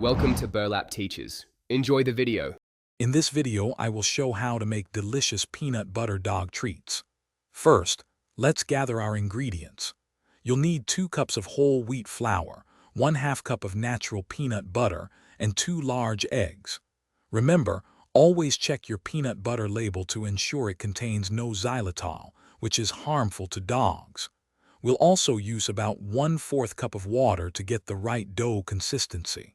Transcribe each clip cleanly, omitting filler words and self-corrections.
Welcome to Burlap Teachers. Enjoy the video. In this video, I will show how to make delicious peanut butter dog treats. First, let's gather our ingredients. You'll need 2 cups of whole wheat flour, 1/2 cup of natural peanut butter, and 2 large eggs. Remember, always check your peanut butter label to ensure it contains no xylitol, which is harmful to dogs. We'll also use about 1/4 cup of water to get the right dough consistency.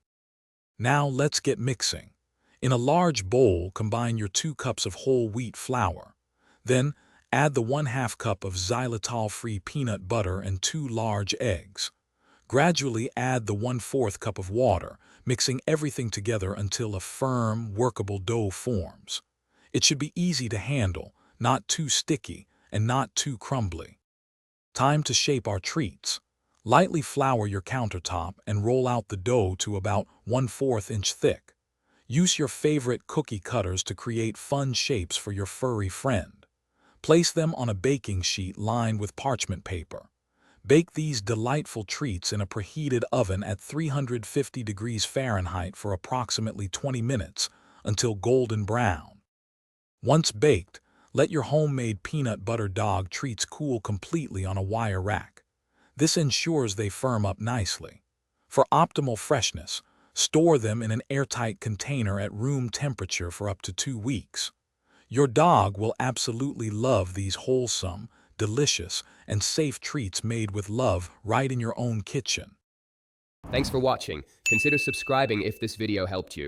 Now let's get mixing. In a large bowl, combine your 2 cups of whole wheat flour. Then, add the 1/2 cup of xylitol-free peanut butter and 2 large eggs. Gradually add the 1/4 cup of water, mixing everything together until a firm, workable dough forms. It should be easy to handle, not too sticky, and not too crumbly. Time to shape our treats. Lightly flour your countertop and roll out the dough to about 1/4 inch thick. Use your favorite cookie cutters to create fun shapes for your furry friend. Place them on a baking sheet lined with parchment paper. Bake these delightful treats in a preheated oven at 350 degrees Fahrenheit for approximately 20 minutes until golden brown. Once baked, let your homemade peanut butter dog treats cool completely on a wire rack. This ensures they firm up nicely. For optimal freshness, store them in an airtight container at room temperature for up to 2 weeks. Your dog will absolutely love these wholesome, delicious, and safe treats made with love right in your own kitchen. Thanks for watching. Consider subscribing if this video helped you.